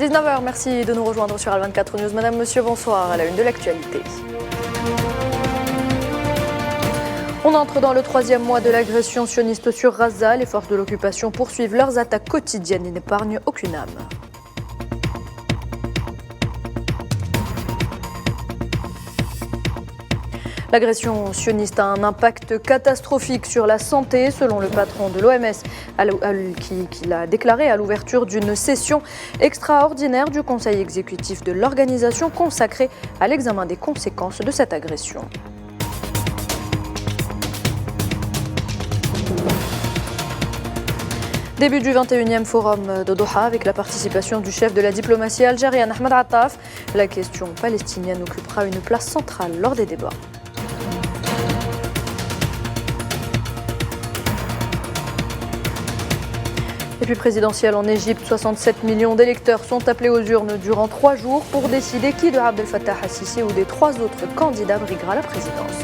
19h, merci de nous rejoindre sur Al24 News. Madame, monsieur, bonsoir. À la une de l'actualité. On entre dans le 3e mois de l'agression sioniste sur Gaza. Les forces de l'occupation poursuivent leurs attaques quotidiennes et n'épargnent aucune âme. L'agression sioniste a un impact catastrophique sur la santé, selon le patron de l'OMS, qui l'a déclaré à l'ouverture d'une session extraordinaire du Conseil exécutif de l'organisation consacrée à l'examen des conséquences de cette agression. Début du 21e forum de Doha avec la participation du chef de la diplomatie algérienne Ahmed Attaf. La question palestinienne occupera une place centrale lors des débats. Et puis présidentielle en Égypte, 67 millions d'électeurs sont appelés aux urnes durant 3 jours pour décider qui de Abdel Fattah al-Sisi ou des 3 autres candidats briguera la présidence.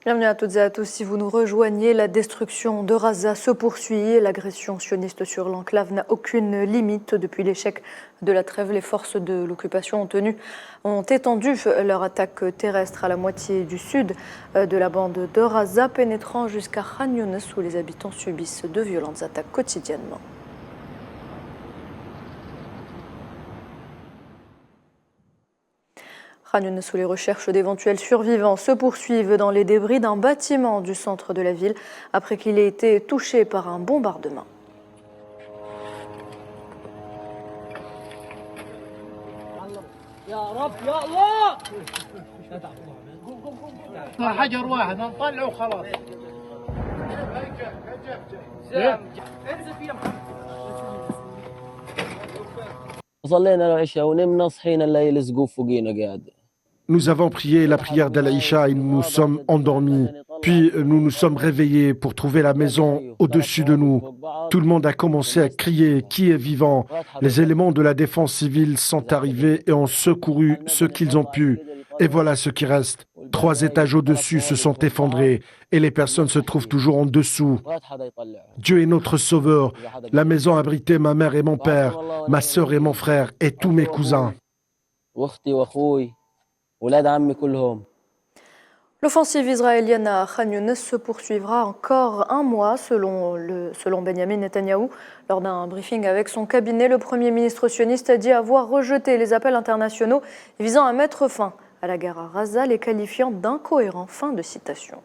Bienvenue à toutes et à tous. Si vous nous rejoignez, la destruction de Gaza se poursuit. L'agression sioniste sur l'enclave n'a aucune limite. Depuis l'échec de la trêve, les forces de l'occupation ont étendu leur attaque terrestre à la moitié du sud de la bande de Gaza, pénétrant jusqu'à Khan Younes, où les habitants subissent de violentes attaques quotidiennement. Khan Younes, où les recherches d'éventuels survivants se poursuivent dans les débris d'un bâtiment du centre de la ville après qu'il ait été touché par un bombardement. Nous avons prié la prière d'Al-Isha et nous nous sommes endormis. Puis nous nous sommes réveillés pour trouver la maison au-dessus de nous. Tout le monde a commencé à crier « Qui est vivant ?» Les éléments de la défense civile sont arrivés et ont secouru ce qu'ils ont pu. Et voilà ce qui reste. 3 étages au-dessus se sont effondrés et les personnes se trouvent toujours en dessous. Dieu est notre sauveur. La maison abritait ma mère et mon père, ma sœur et mon frère et tous mes cousins. L'offensive israélienne à Khan Younes se poursuivra encore un mois, selon Benjamin Netanyahou. Lors d'un briefing avec son cabinet, le Premier ministre sioniste a dit avoir rejeté les appels internationaux visant à mettre fin à la guerre à Gaza, les qualifiant d'incohérents. Fin de citation.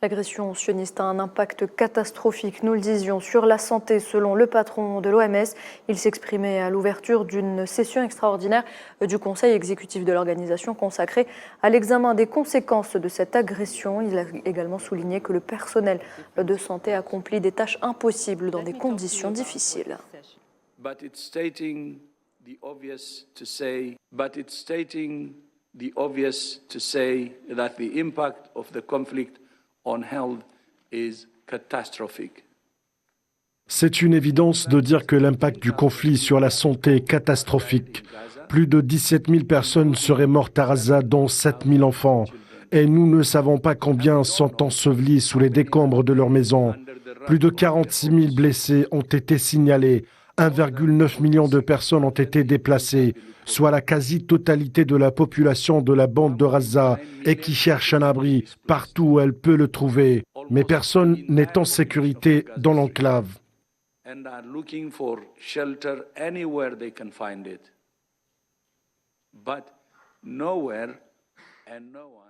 L'agression sioniste a un impact catastrophique, nous le disions, sur la santé, selon le patron de l'OMS. Il s'exprimait à l'ouverture d'une session extraordinaire du Conseil exécutif de l'organisation consacrée à l'examen des conséquences de cette agression. Il a également souligné que le personnel de santé accomplit des tâches impossibles dans des conditions difficiles. But it's stating the obvious to say that the impact of the conflict on health is catastrophic. C'est une évidence de dire que l'impact du conflit sur la santé est catastrophique. Plus de 17 000 personnes seraient mortes à Gaza, dont 7 000 enfants. Et nous ne savons pas combien sont ensevelis sous les décombres de leurs maisons. Plus de 46 000 blessés ont été signalés. 1,9 million de personnes ont été déplacées, soit la quasi-totalité de la population de la bande de Gaza et qui cherche un abri partout où elle peut le trouver. Mais personne n'est en sécurité dans l'enclave. And are looking for shelter anywhere they can find it. But nowhere and no one.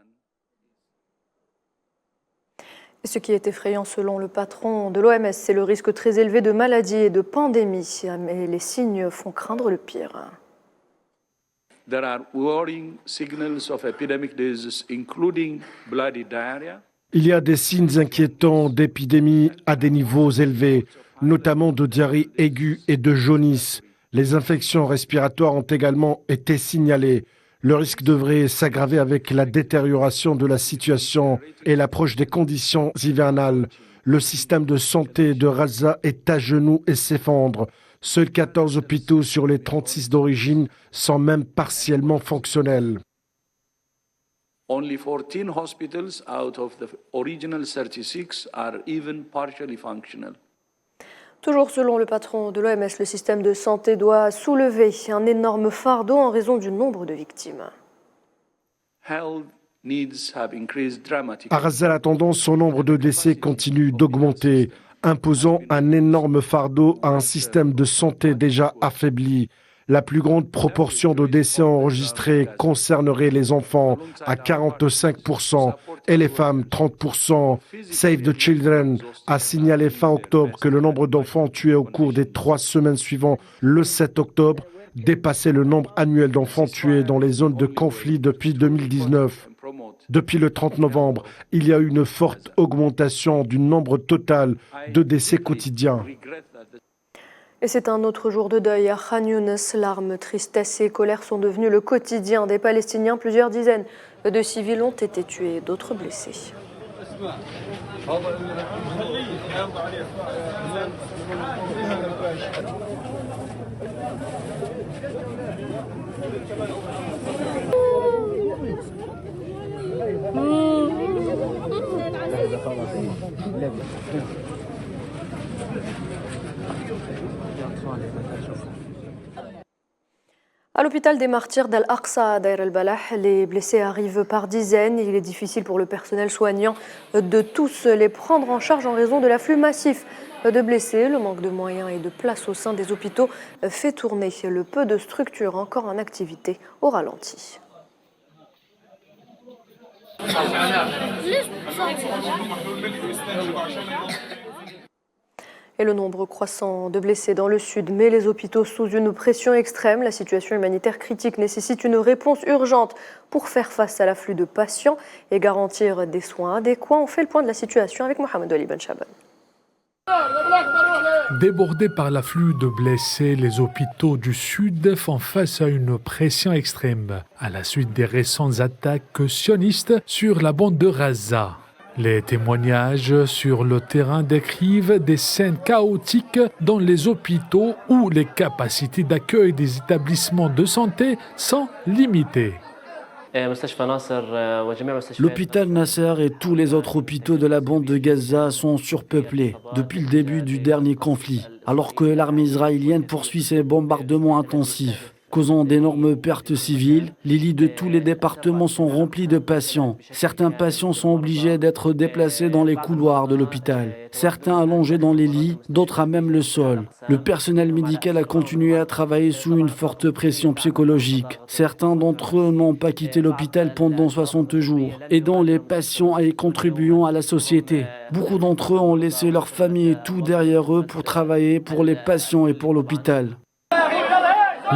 Ce qui est effrayant selon le patron de l'OMS, c'est le risque très élevé de maladies et de pandémies. Mais les signes font craindre le pire. There are worrying signals of epidemic diseases, including bloody diarrhea. Il y a des signes inquiétants d'épidémie à des niveaux élevés, notamment de diarrhée aiguë et de jaunisse. Les infections respiratoires ont également été signalées. Le risque devrait s'aggraver avec la détérioration de la situation et l'approche des conditions hivernales. Le système de santé de Gaza est à genoux et s'effondre. Seuls 14 hôpitaux sur les 36 d'origine sont même partiellement fonctionnels. Only 14 hospitals out of the original 36 are even partially functional. Toujours selon le patron de l'OMS, le système de santé doit soulever un énorme fardeau en raison du nombre de victimes. Health needs have increased dramatically. À Gaza, la tendance, son nombre de décès continue d'augmenter, imposant un énorme fardeau à un système de santé déjà affaibli. La plus grande proportion de décès enregistrés concernerait les enfants à 45% et les femmes 30%. Save the Children a signalé fin octobre que le nombre d'enfants tués au cours des 3 semaines suivantes le 7 octobre dépassait le nombre annuel d'enfants tués dans les zones de conflit depuis 2019. Depuis le 30 novembre, il y a eu une forte augmentation du nombre total de décès quotidiens. Et c'est un autre jour de deuil à Khan Younes. Larmes, tristesse et colère sont devenus le quotidien des Palestiniens. Plusieurs dizaines de civils ont été tués et d'autres blessés. À l'hôpital des martyrs d'Al-Aqsa à Deir el-Balah, les blessés arrivent par dizaines. Il est difficile pour le personnel soignant de tous les prendre en charge en raison de l'afflux massif de blessés. Le manque de moyens et de place au sein des hôpitaux fait tourner le peu de structures encore en activité au ralenti. Et le nombre croissant de blessés dans le sud met les hôpitaux sous une pression extrême. La situation humanitaire critique nécessite une réponse urgente pour faire face à l'afflux de patients et garantir des soins adéquats. On fait le point de la situation avec Mohamed Ali Ben Chaban. Débordés par l'afflux de blessés, les hôpitaux du Sud font face à une pression extrême à la suite des récentes attaques sionistes sur la bande de Gaza. Les témoignages sur le terrain décrivent des scènes chaotiques dans les hôpitaux où les capacités d'accueil des établissements de santé sont limitées. L'hôpital Nasser et tous les autres hôpitaux de la bande de Gaza sont surpeuplés depuis le début du dernier conflit, alors que l'armée israélienne poursuit ses bombardements intensifs, causant d'énormes pertes civiles. Les lits de tous les départements sont remplis de patients. Certains patients sont obligés d'être déplacés dans les couloirs de l'hôpital. Certains allongés dans les lits, d'autres à même le sol. Le personnel médical a continué à travailler sous une forte pression psychologique. Certains d'entre eux n'ont pas quitté l'hôpital pendant 60 jours, aidant les patients et contribuant à la société. Beaucoup d'entre eux ont laissé leur famille et tout derrière eux pour travailler pour les patients et pour l'hôpital.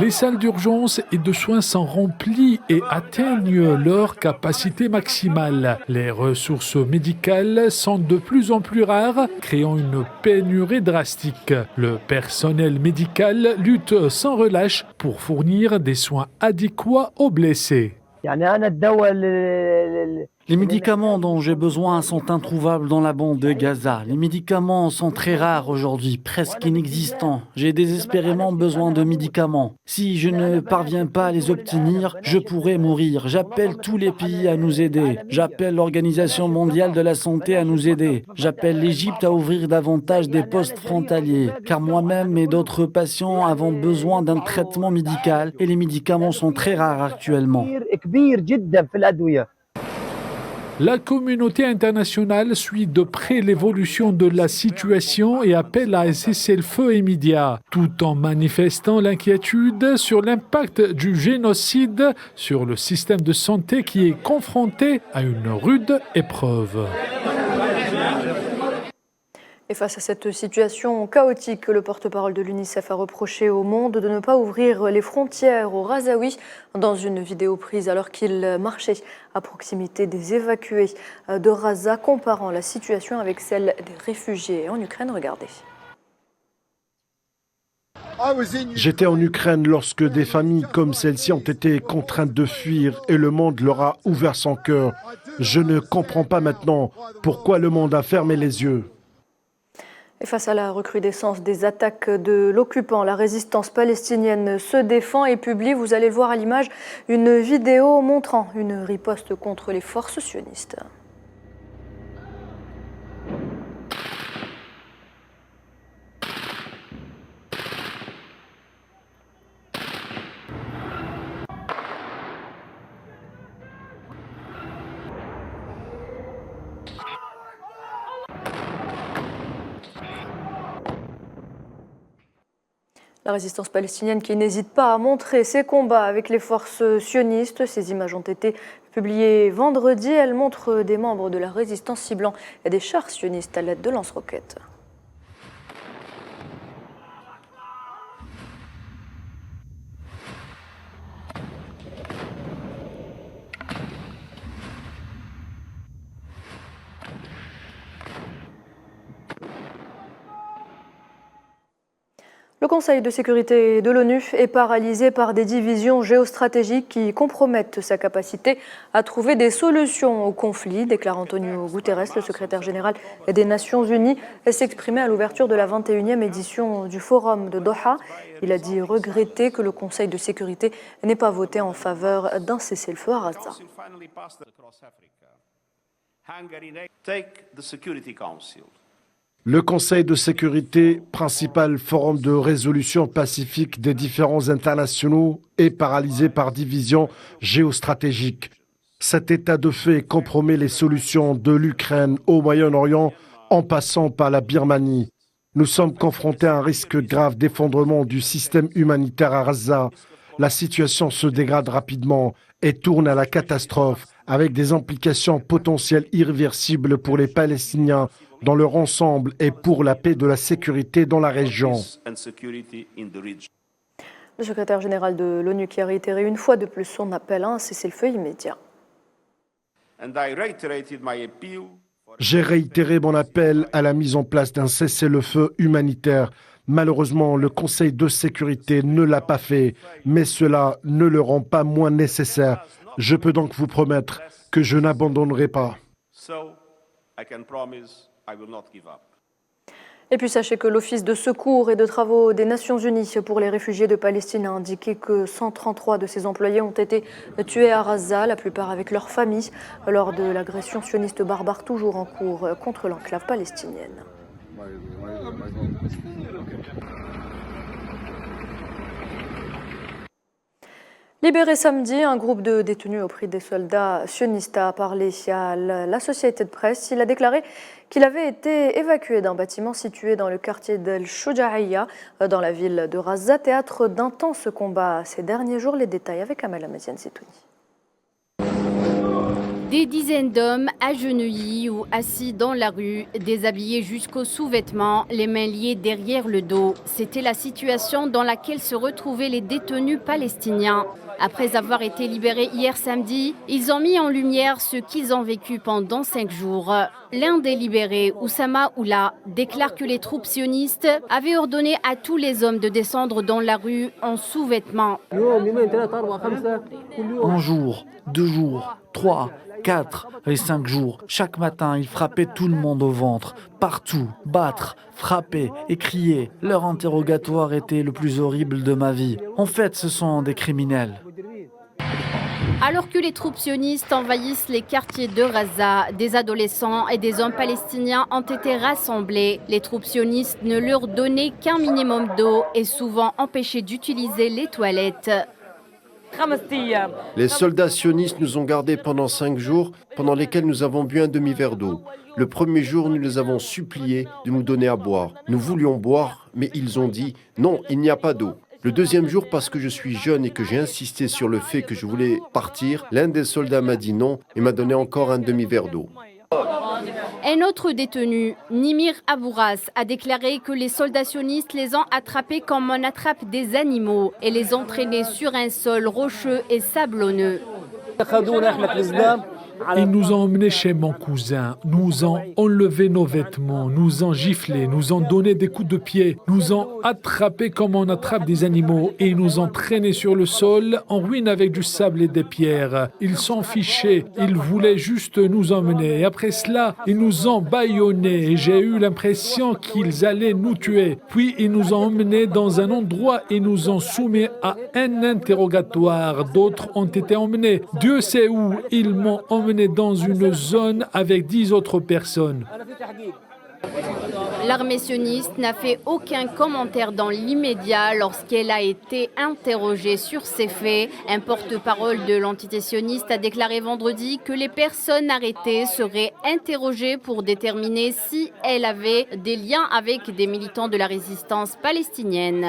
Les salles d'urgence et de soins sont remplies et atteignent leur capacité maximale. Les ressources médicales sont de plus en plus rares, créant une pénurie drastique. Le personnel médical lutte sans relâche pour fournir des soins adéquats aux blessés. Les médicaments dont j'ai besoin sont introuvables dans la bande de Gaza. Les médicaments sont très rares aujourd'hui, presque inexistants. J'ai désespérément besoin de médicaments. Si je ne parviens pas à les obtenir, je pourrais mourir. J'appelle tous les pays à nous aider. J'appelle l'Organisation mondiale de la santé à nous aider. J'appelle l'Égypte à ouvrir davantage des postes frontaliers, car moi-même et d'autres patients avons besoin d'un traitement médical et les médicaments sont très rares actuellement. La communauté internationale suit de près l'évolution de la situation et appelle à cesser le feu immédiat, tout en manifestant l'inquiétude sur l'impact du génocide sur le système de santé qui est confronté à une rude épreuve. Et face à cette situation chaotique, le porte-parole de l'UNICEF a reproché au monde de ne pas ouvrir les frontières aux Razaouis dans une vidéo prise alors qu'il marchait à proximité des évacués de Raza, comparant la situation avec celle des réfugiés en Ukraine. Regardez. J'étais en Ukraine lorsque des familles comme celle-ci ont été contraintes de fuir et le monde leur a ouvert son cœur. Je ne comprends pas maintenant pourquoi le monde a fermé les yeux. Et face à la recrudescence des attaques de l'occupant, la résistance palestinienne se défend et publie, vous allez le voir à l'image, une vidéo montrant une riposte contre les forces sionistes. La résistance palestinienne qui n'hésite pas à montrer ses combats avec les forces sionistes. Ces images ont été publiées vendredi. Elles montrent des membres de la résistance ciblant des chars sionistes à l'aide de lance-roquettes. Le Conseil de sécurité de l'ONU est paralysé par des divisions géostratégiques qui compromettent sa capacité à trouver des solutions au conflit, déclare Antonio Guterres, le secrétaire général des Nations Unies, s'exprimait à l'ouverture de la 21e édition du Forum de Doha. Il a dit regretter que le Conseil de sécurité n'ait pas voté en faveur d'un cessez-le-feu à Gaza. Le Conseil de sécurité, principal forum de résolution pacifique des différends internationaux, est paralysé par division géostratégique. Cet état de fait compromet les solutions de l'Ukraine au Moyen-Orient en passant par la Birmanie. Nous sommes confrontés à un risque grave d'effondrement du système humanitaire à Gaza. La situation se dégrade rapidement et tourne à la catastrophe, avec des implications potentielles irréversibles pour les Palestiniens dans leur ensemble et pour la paix et de la sécurité dans la région. Le secrétaire général de l'ONU qui a réitéré une fois de plus son appel à un cessez-le-feu immédiat. J'ai réitéré mon appel à la mise en place d'un cessez-le-feu humanitaire. Malheureusement, le Conseil de sécurité ne l'a pas fait, mais cela ne le rend pas moins nécessaire. Je peux donc vous promettre que je n'abandonnerai pas. Et puis sachez que l'Office de secours et de travaux des Nations Unies pour les réfugiés de Palestine a indiqué que 133 de ses employés ont été tués à Gaza, la plupart avec leurs familles, lors de l'agression sioniste barbare toujours en cours contre l'enclave palestinienne. Libéré samedi, un groupe de détenus au prix des soldats sionistes a parlé à la société de presse. Il a déclaré qu'il avait été évacué d'un bâtiment situé dans le quartier d'El Shoujaïa, dans la ville de Gaza, théâtre d'intenses combats ces derniers jours. Les détails avec Amel Amaziane Sitouni. Des dizaines d'hommes agenouillés ou assis dans la rue, déshabillés jusqu'aux sous-vêtements, les mains liées derrière le dos. C'était la situation dans laquelle se retrouvaient les détenus palestiniens. Après avoir été libérés hier samedi, ils ont mis en lumière ce qu'ils ont vécu pendant 5 jours. L'un des libérés, Oussama Oula, déclare que les troupes sionistes avaient ordonné à tous les hommes de descendre dans la rue en sous-vêtements. Un jour, 2 jours, 3, 4 et 5 jours. Chaque matin, ils frappaient tout le monde au ventre, partout, battre, frapper et crier. Leur interrogatoire était le plus horrible de ma vie. En fait, ce sont des criminels. Alors que les troupes sionistes envahissent les quartiers de Gaza, des adolescents et des hommes palestiniens ont été rassemblés. Les troupes sionistes ne leur donnaient qu'un minimum d'eau et souvent empêchaient d'utiliser les toilettes. Les soldats sionistes nous ont gardés pendant 5 jours, pendant lesquels nous avons bu un demi-verre d'eau. Le premier jour, nous les avons suppliés de nous donner à boire. Nous voulions boire, mais ils ont dit « Non, il n'y a pas d'eau ». Le deuxième jour, parce que je suis jeune et que j'ai insisté sur le fait que je voulais partir, l'un des soldats m'a dit non et m'a donné encore un demi-verre d'eau. Un autre détenu, Nimir Abouras, a déclaré que les soldats sionistes les ont attrapés comme on attrape des animaux et les ont traînés sur un sol rocheux et sablonneux. Ils nous ont emmenés chez mon cousin, nous ont enlevé nos vêtements, nous ont giflés, nous ont donné des coups de pied, nous ont attrapés comme on attrape des animaux et ils nous ont traînés sur le sol en ruine avec du sable et des pierres. Ils s'en fichaient, ils voulaient juste nous emmener. Et après cela, ils nous ont bâillonnés et j'ai eu l'impression qu'ils allaient nous tuer. Puis ils nous ont emmenés dans un endroit et nous ont soumis à un interrogatoire. D'autres ont été emmenés. Dieu sait où, ils m'ont emmené dans une zone avec 10 autres personnes. L'armée sioniste n'a fait aucun commentaire dans l'immédiat lorsqu'elle a été interrogée sur ces faits. Un porte-parole de l'entité sioniste a déclaré vendredi que les personnes arrêtées seraient interrogées pour déterminer si elles avaient des liens avec des militants de la résistance palestinienne.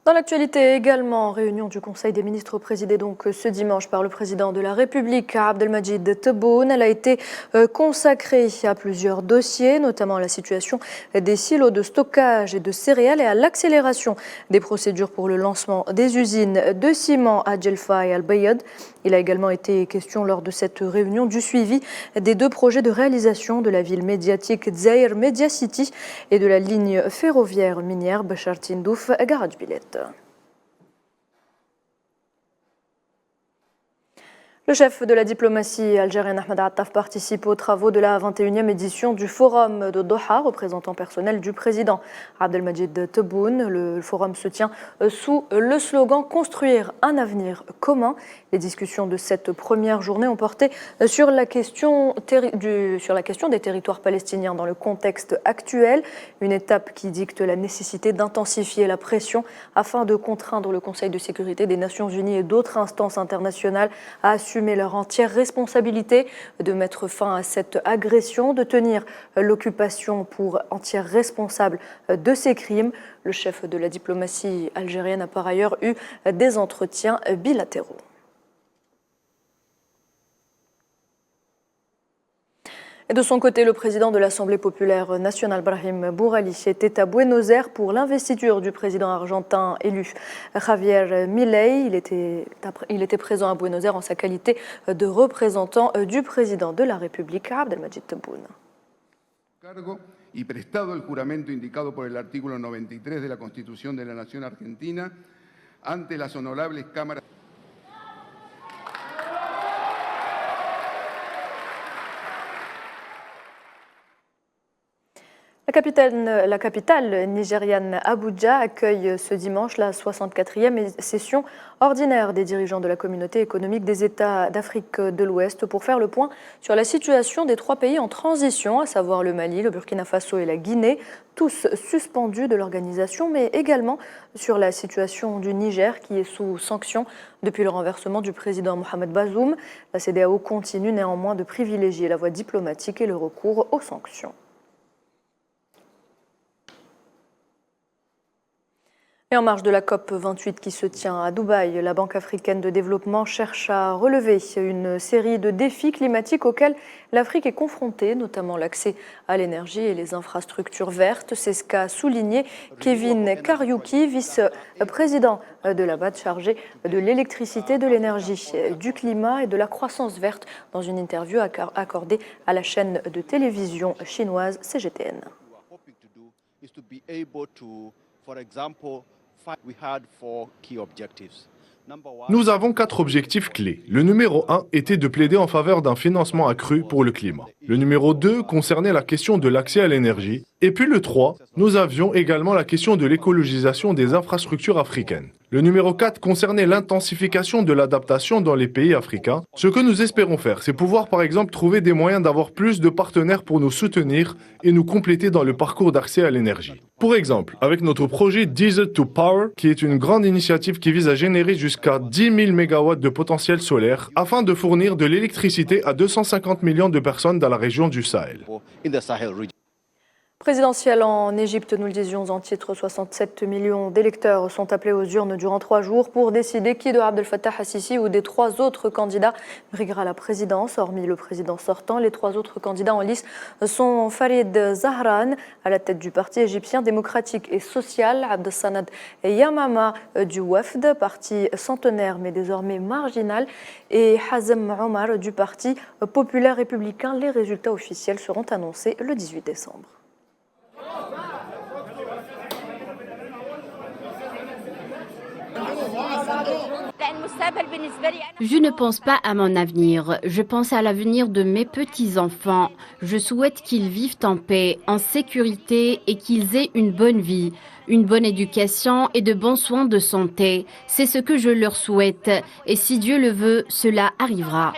Dans l'actualité également, réunion du Conseil des ministres présidée donc ce dimanche par le président de la République, Abdelmajid Tebboune. Elle a été consacrée à plusieurs dossiers, notamment à la situation des silos de stockage et de céréales et à l'accélération des procédures pour le lancement des usines de ciment à Djelfa et Al-Bayad. Il a également été question lors de cette réunion du suivi des 2 projets de réalisation de la ville médiatique Dzahir Media City et de la ligne ferroviaire minière Bachar Tindouf Garage Billet. Le chef de la diplomatie algérienne Ahmed Attaf participe aux travaux de la 21e édition du Forum de Doha, représentant personnel du président Abdelmajid Tebboune. Le forum se tient sous le slogan « Construire un avenir commun ». Les discussions de cette première journée ont porté sur la question des territoires palestiniens dans le contexte actuel, une étape qui dicte la nécessité d'intensifier la pression afin de contraindre le Conseil de sécurité des Nations Unies et d'autres instances internationales à assumer leur entière responsabilité, de mettre fin à cette agression, de tenir l'occupation pour entière responsable de ces crimes. Le chef de la diplomatie algérienne a par ailleurs eu des entretiens bilatéraux. Et de son côté, le président de l'Assemblée populaire nationale, Brahim Bourali, était à Buenos Aires pour l'investiture du président argentin élu Javier Milei. Il était présent à Buenos Aires en sa qualité de représentant du président de la République, Abdelmajid Tebboune. Y prestado el juramento indicado por el artículo 93 de la Constitución de la Nación Argentina ante las honorables cámaras. La capitale nigériane Abuja accueille ce dimanche la 64e session ordinaire des dirigeants de la communauté économique des États d'Afrique de l'Ouest pour faire le point sur la situation des 3 pays en transition, à savoir le Mali, le Burkina Faso et la Guinée, tous suspendus de l'organisation, mais également sur la situation du Niger qui est sous sanction depuis le renversement du président Mohamed Bazoum. La CEDEAO continue néanmoins de privilégier la voie diplomatique et le recours aux sanctions. Et en marge de la COP28 qui se tient à Dubaï, la Banque africaine de développement cherche à relever une série de défis climatiques auxquels l'Afrique est confrontée, notamment l'accès à l'énergie et les infrastructures vertes. C'est ce qu'a souligné Kevin Kariuki, vice-président de la BAD chargé de l'électricité, de l'énergie, du climat et de la croissance verte dans une interview accordée à la chaîne de télévision chinoise CGTN. Nous avons 4 objectifs clés. Le numéro 1 était de plaider en faveur d'un financement accru pour le climat. Le numéro 2 concernait la question de l'accès à l'énergie. Et puis le 3, nous avions également la question de l'écologisation des infrastructures africaines. Le numéro 4 concernait l'intensification de l'adaptation dans les pays africains. Ce que nous espérons faire, c'est pouvoir par exemple trouver des moyens d'avoir plus de partenaires pour nous soutenir et nous compléter dans le parcours d'accès à l'énergie. Pour exemple, avec notre projet Diesel to Power, qui est une grande initiative qui vise à générer jusqu'à 10 000 MW de potentiel solaire afin de fournir de l'électricité à 250 millions de personnes dans la région du Sahel. Présidentielle en Égypte, nous le disions en titre, 67 millions d'électeurs sont appelés aux urnes durant 3 jours pour décider qui de Abdel Fattah al-Sisi ou des 3 autres candidats briguera la présidence. Hormis le président sortant, les 3 autres candidats en lice sont Farid Zahran, à la tête du parti égyptien démocratique et social, Abdessanad Yamama du Wafd, parti centenaire mais désormais marginal, et Hazem Omar du parti populaire républicain. Les résultats officiels seront annoncés le 18 décembre. Je ne pense pas à mon avenir, je pense à l'avenir de mes petits-enfants. Je souhaite qu'ils vivent en paix, en sécurité et qu'ils aient une bonne vie, une bonne éducation et de bons soins de santé. C'est ce que je leur souhaite et si Dieu le veut, cela arrivera.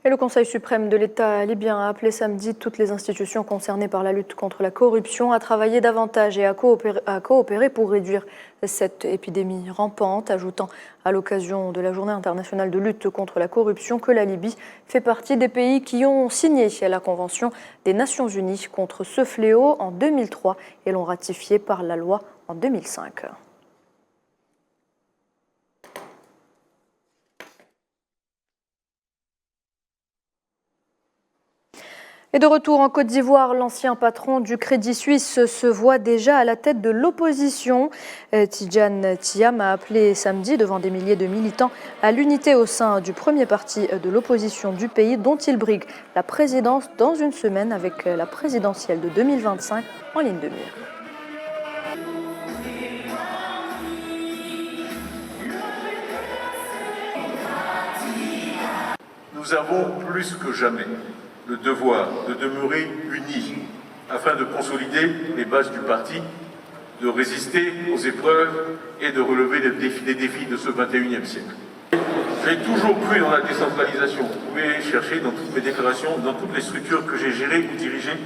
Et le Conseil suprême de l'État libyen a appelé samedi toutes les institutions concernées par la lutte contre la corruption à travailler davantage et à coopérer pour réduire cette épidémie rampante, ajoutant à l'occasion de la Journée internationale de lutte contre la corruption que la Libye fait partie des pays qui ont signé la Convention des Nations Unies contre ce fléau en 2003 et l'ont ratifié par la loi en 2005. Et de retour en Côte d'Ivoire, l'ancien patron du Crédit Suisse se voit déjà à la tête de l'opposition. Tidjane Thiam a appelé samedi devant des milliers de militants à l'unité au sein du premier parti de l'opposition du pays dont il brigue la présidence dans une semaine avec la présidentielle de 2025 en ligne de mire. Nous avons plus que jamais le devoir de demeurer unis afin de consolider les bases du parti, de résister aux épreuves et de relever les défis de ce 21e siècle. J'ai toujours cru dans la décentralisation. Vous pouvez chercher dans toutes mes déclarations, dans toutes les structures que j'ai gérées ou dirigées,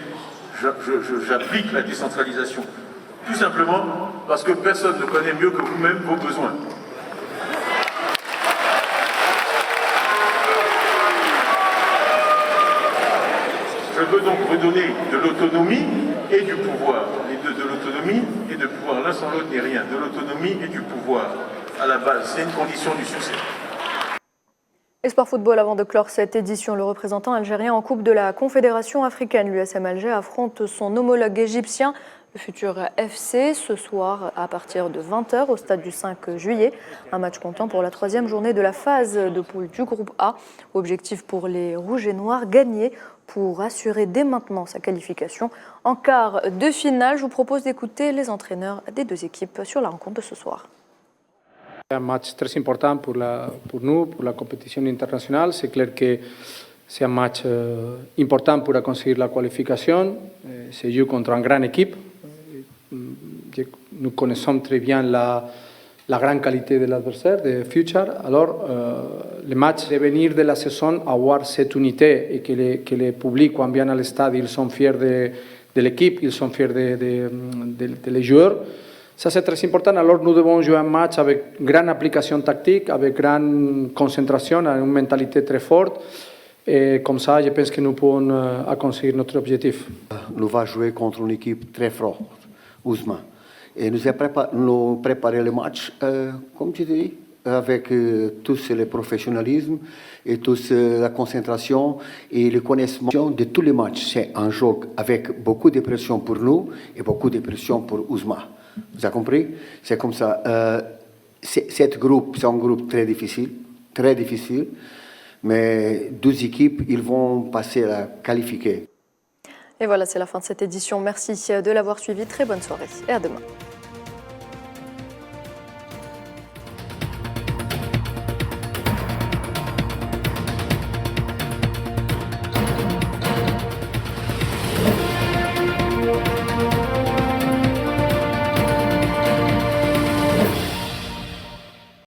j'applique la décentralisation. Tout simplement parce que personne ne connaît mieux que vous-même vos besoins. Je veux donc redonner de l'autonomie et du pouvoir. De l'autonomie et de pouvoir, l'un sans l'autre n'est rien. De l'autonomie et du pouvoir à la base, c'est une condition du succès. Espoir football, avant de clore cette édition, le représentant algérien en Coupe de la Confédération africaine, l'USM Alger, affronte son homologue égyptien, le futur FC, ce soir à partir de 20h au stade du 5 juillet. Un match comptant pour la 3e journée de la phase de poule du groupe A. Objectif pour les Rouges et Noirs, gagner pour assurer dès maintenant sa qualification en quart de finale. Je vous propose d'écouter les entraîneurs des 2 équipes sur la rencontre de ce soir. C'est un match très important pour nous, pour la compétition internationale. C'est clair que c'est un match important pour conseguir la qualification. C'est joué contre une grande équipe. Nous connaissons très bien la grande qualité de l'adversaire, de Future. Alors, le match de venir de la saison, avoir cette unité et que le public, quand vient à stade, ils sont fiers de l'équipe, ils sont fiers des joueurs. Ça, c'est très important. Alors, nous devons jouer un match avec grande application tactique, avec grande concentration, une mentalité très forte. Et comme ça, je pense que nous pouvons conseguir notre objectif. Nous allons jouer contre une équipe très forte, Ousmane. Et nous avons préparé le match, comme tu dis, avec tout le professionnalisme et toute la concentration et le connaissement de tous les matchs. C'est un jeu avec beaucoup de pression pour nous et beaucoup de pression pour Ousmane. Vous avez compris? C'est comme ça. C'est un groupe très difficile, mais 12 équipes, ils vont passer à qualifier. Et voilà, c'est la fin de cette édition. Merci de l'avoir suivi. Très bonne soirée et à demain.